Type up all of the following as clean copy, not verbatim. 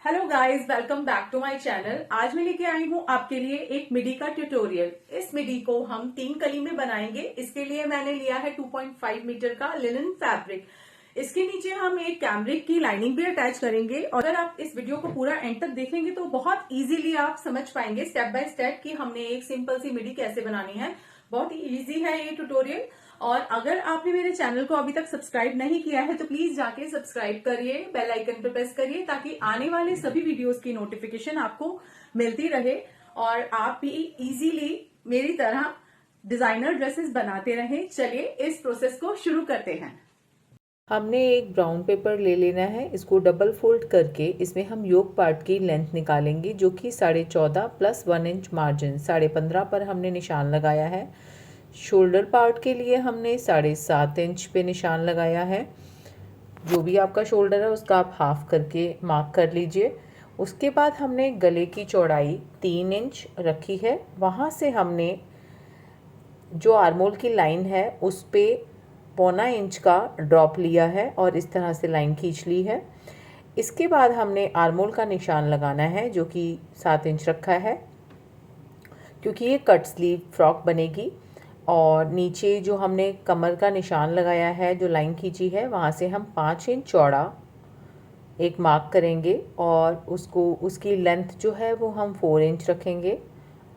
Hello guys, welcome back to my channel. आज मैं लेके आई हूँ आपके लिए एक मिडी का ट्यूटोरियल। इस मिडी को हम 3 कली में बनाएंगे। इसके लिए मैंने लिया है 2.5 मीटर का लिनन फैब्रिक। इसके नीचे हम एक कैमरिक की लाइनिंग भी अटैच करेंगे और अगर आप इस वीडियो को पूरा एंड तक देखेंगे तो बहुत इजीली आप समझ पाएंगे स्टेप बाय स्टेप कि हमने एक सिंपल सी मिडी कैसे बनानी है। बहुत ही इजी है ये ट्यूटोरियल। और अगर आपने मेरे चैनल को अभी तक सब्सक्राइब नहीं किया है तो प्लीज जाके सब्सक्राइब करिए, बेल आइकन पर प्रेस करिए ताकि आने वाले सभी वीडियोस की नोटिफिकेशन आपको मिलती रहे और आप भी इजीली मेरी तरह डिजाइनर ड्रेसेस बनाते रहें। चलिए इस प्रोसेस को शुरू करते हैं। हमने एक ब्राउन पेपर ले लेना है। इसको डबल फोल्ड करके इसमें हम योक पार्ट की लेंथ निकालेंगे जो कि 14.5 प्लस 1 इंच मार्जिन 15.5 पर हमने निशान लगाया है। शोल्डर पार्ट के लिए हमने 7.5 इंच पे निशान लगाया है। जो भी आपका शोल्डर है उसका आप हाफ करके मार्क कर लीजिए। उसके बाद हमने गले की चौड़ाई 3 इंच रखी है। वहाँ से हमने जो आर्मोल की लाइन है उस पे 1.25 इंच का ड्रॉप लिया है और इस तरह से लाइन खींच ली है। इसके बाद हमने आर्मोल का निशान लगाना है जो कि 7 इंच रखा है क्योंकि ये कट स्लीव फ्रॉक बनेगी। और नीचे जो हमने कमर का निशान लगाया है, जो लाइन खींची है, वहाँ से हम 5 इंच चौड़ा एक मार्क करेंगे और उसको उसकी लेंथ जो है वो हम 4 इंच रखेंगे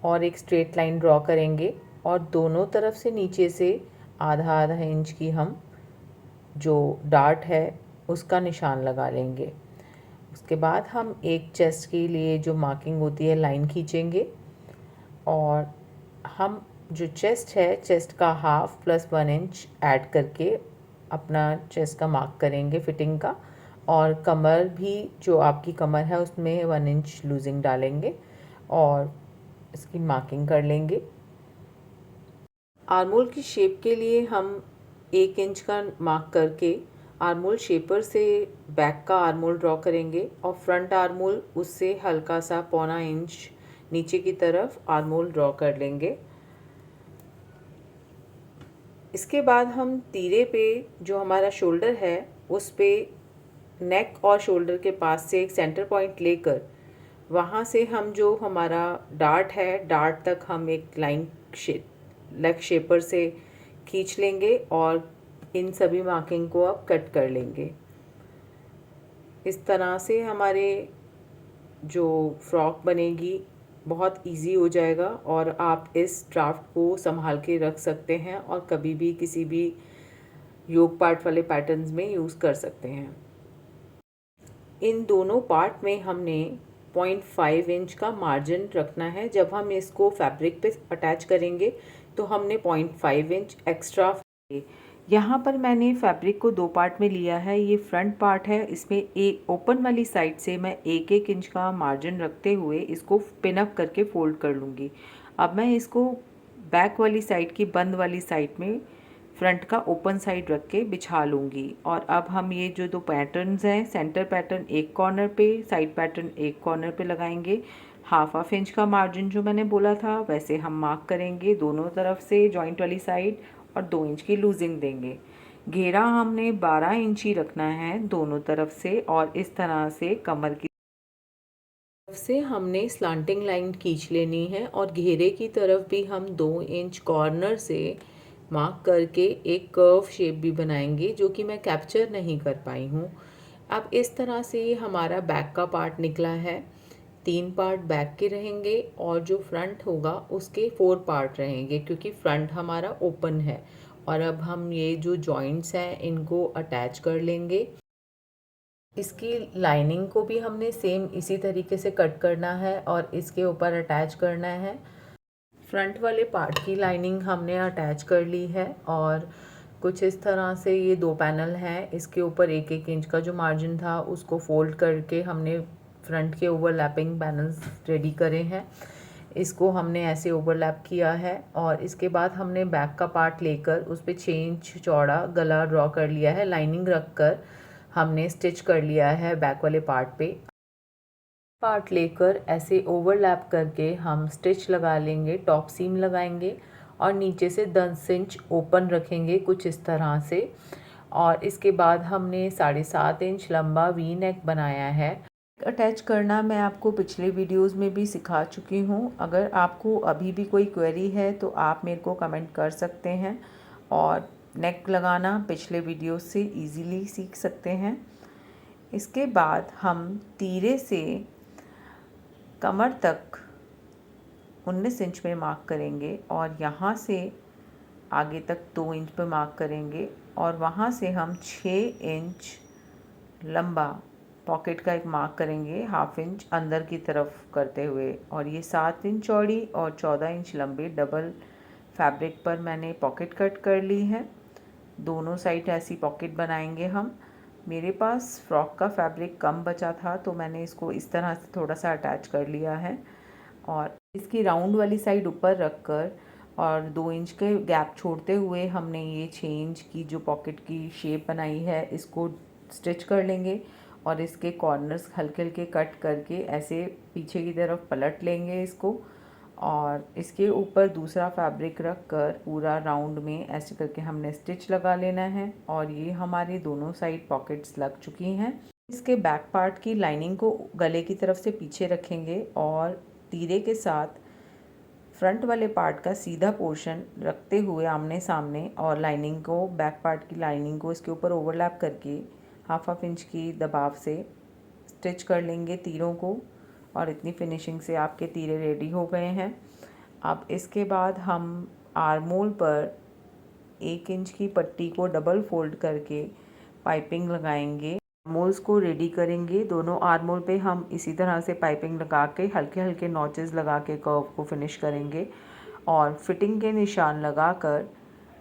और एक स्ट्रेट लाइन ड्रॉ करेंगे और दोनों तरफ से नीचे से आधा आधा इंच की हम जो डार्ट है उसका निशान लगा लेंगे। उसके बाद हम एक चेस्ट के लिए जो मार्किंग होती है लाइन खींचेंगे और हम जो चेस्ट है चेस्ट का हाफ प्लस 1 इंच ऐड करके अपना चेस्ट का मार्क करेंगे फिटिंग का। और कमर भी जो आपकी कमर है उसमें 1 इंच लूजिंग डालेंगे और इसकी मार्किंग कर लेंगे। आर्मोल की शेप के लिए हम 1 इंच का मार्क करके आर्मोल शेपर से बैक का आर्मोल ड्रॉ करेंगे और फ्रंट आर्मोल उससे हल्का सा 1.25 इंच नीचे की तरफ आर्मोल ड्रॉ कर लेंगे। इसके बाद हम तीरे पे जो हमारा शोल्डर है उस पे नेक और शोल्डर के पास से एक सेंटर पॉइंट लेकर वहाँ से हम जो हमारा डार्ट है डार्ट तक हम एक लाइन लेग शेपर से खींच लेंगे और इन सभी मार्किंग को अब कट कर लेंगे। इस तरह से हमारे जो फ्रॉक बनेगी बहुत इजी हो जाएगा और आप इस ड्राफ्ट को संभाल के रख सकते हैं और कभी भी किसी भी योक पार्ट वाले पैटर्न्स में यूज़ कर सकते हैं। इन दोनों पार्ट में हमने 0.5 इंच का मार्जिन रखना है। जब हम इसको फैब्रिक पे अटैच करेंगे तो हमने 0.5 इंच एक्स्ट्रा। यहाँ पर मैंने फैब्रिक को 2 पार्ट में लिया है। ये फ्रंट पार्ट है, इसमें एक ओपन वाली साइड से मैं 1-1 इंच का मार्जिन रखते हुए इसको पिन अप करके फोल्ड कर लूँगी। अब मैं इसको बैक वाली साइड की बंद वाली साइड में फ्रंट का ओपन साइड रख के बिछा लूँगी। और अब हम ये जो 2 पैटर्न्स हैं, सेंटर पैटर्न एक कॉर्नर पे, साइड पैटर्न एक कॉर्नर पे लगाएंगे। हाफ इंच का मार्जिन जो मैंने बोला था वैसे हम मार्क करेंगे दोनों तरफ से जॉइंट वाली साइड और 2 इंच की लूजिंग देंगे। घेरा हमने 12 इंच ही रखना है दोनों तरफ से और इस तरह से कमर की तरफ से हमने स्लांटिंग लाइन खींच लेनी है और घेरे की तरफ भी हम 2 इंच कॉर्नर से मार्क करके एक कर्व शेप भी बनाएंगे जो कि मैं कैप्चर नहीं कर पाई हूँ। अब इस तरह से हमारा बैक का पार्ट निकला है। 3 पार्ट बैक के रहेंगे और जो फ्रंट होगा उसके 4 पार्ट रहेंगे क्योंकि फ्रंट हमारा ओपन है। और अब हम ये जो जॉइंट्स हैं इनको अटैच कर लेंगे। इसकी लाइनिंग को भी हमने सेम इसी तरीके से कट करना है और इसके ऊपर अटैच करना है। फ्रंट वाले पार्ट की लाइनिंग हमने अटैच कर ली है और कुछ इस तरह से ये 2 पैनल हैं। इसके ऊपर 1-1 इंच का जो मार्जिन था उसको फोल्ड करके हमने फ्रंट के ओवरलैपिंग पैनल्स रेडी करे हैं। इसको हमने ऐसे ओवरलैप किया है और इसके बाद हमने बैक का पार्ट लेकर उस पर 6 इंच चौड़ा गला ड्रॉ कर लिया है। लाइनिंग रख कर हमने स्टिच कर लिया है बैक वाले पार्ट पे। पार्ट लेकर ऐसे ओवरलैप करके हम स्टिच लगा लेंगे, टॉप सीम लगाएंगे और नीचे से 10 इंच ओपन रखेंगे कुछ इस तरह से। और इसके बाद हमने 7.5 इंच लंबा वी नेक बनाया है। अटैच करना मैं आपको पिछले वीडियोस में भी सिखा चुकी हूँ। अगर आपको अभी भी कोई क्वेरी है तो आप मेरे को कमेंट कर सकते हैं, और नेक लगाना पिछले वीडियो से इजीली सीख सकते हैं। इसके बाद हम तीरे से कमर तक 19 इंच पे मार्क करेंगे, और यहाँ से आगे तक 2 इंच पे मार्क करेंगे, और वहाँ से हम 6 इंच लंबा पॉकेट का एक मार्क करेंगे, हाफ इंच अंदर की तरफ करते हुए। और ये 7 इंच चौड़ी और 14 इंच लंबे डबल फैब्रिक पर मैंने पॉकेट कट कर ली है। दोनों साइड ऐसी पॉकेट बनाएंगे हम। मेरे पास फ्रॉक का फैब्रिक कम बचा था तो मैंने इसको इस तरह से थोड़ा सा अटैच कर लिया है, और इसकी राउंड वाली साइड ऊपर रख कर और 2 इंच के गैप छोड़ते हुए हमने ये 6 इंच की जो पॉकेट की शेप बनाई है इसको स्टिच कर लेंगे, और इसके कॉर्नर्स हल्के हल्के कट करके ऐसे पीछे की तरफ पलट लेंगे इसको, और इसके ऊपर दूसरा फैब्रिक रख कर पूरा राउंड में ऐसे करके हमने स्टिच लगा लेना है। और ये हमारी दोनों साइड पॉकेट्स लग चुकी हैं। इसके बैक पार्ट की लाइनिंग को गले की तरफ से पीछे रखेंगे, और तीरे के साथ फ्रंट वाले पार्ट का सीधा पोर्शन रखते हुए आमने सामने, और लाइनिंग को, बैक पार्ट की लाइनिंग को इसके ऊपर ओवरलैप करके हाफ इंच की दबाव से स्टिच कर लेंगे तीरों को। और इतनी फिनिशिंग से आपके तीरे रेडी हो गए हैं। अब इसके बाद हम आर्मोल पर 1 इंच की पट्टी को डबल फोल्ड करके पाइपिंग लगाएंगे। आर्मोल्स को रेडी करेंगे। दोनों आर्मोल पे हम इसी तरह से पाइपिंग लगा के हल्के हल्के नॉचेस लगा के कर्व को फिनिश करेंगे, और फिटिंग के निशान लगाकर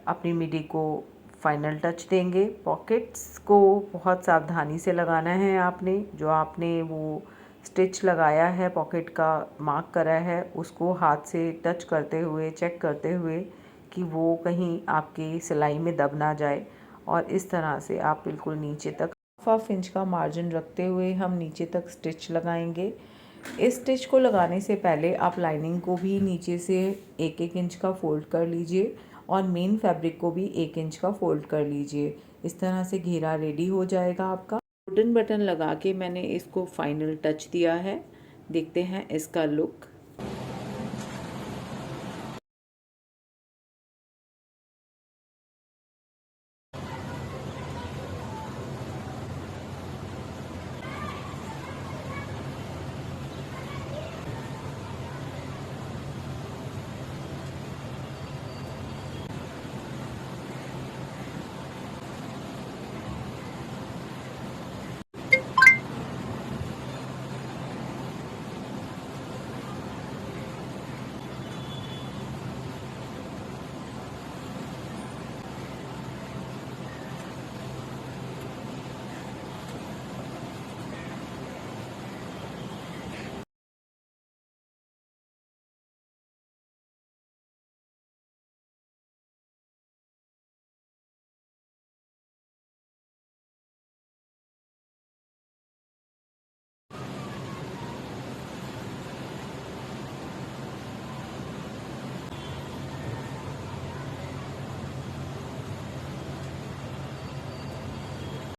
अपनी मिडी को फाइनल टच देंगे। पॉकेट्स को बहुत सावधानी से लगाना है आपने। जो आपने वो स्टिच लगाया है, पॉकेट का मार्क करा है, उसको हाथ से टच करते हुए, चेक करते हुए कि वो कहीं आपकी सिलाई में दब ना जाए। और इस तरह से आप बिल्कुल नीचे तक हाफ इंच का मार्जिन रखते हुए हम नीचे तक स्टिच लगाएंगे। इस स्टिच को लगाने से पहले आप लाइनिंग को भी नीचे से 1-1 इंच का फोल्ड कर लीजिए, और मेन फैब्रिक को भी 1 इंच का फोल्ड कर लीजिए। इस तरह से घेरा रेडी हो जाएगा आपका। गोल्डन बटन लगा के मैंने इसको फाइनल टच दिया है। देखते हैं इसका लुक।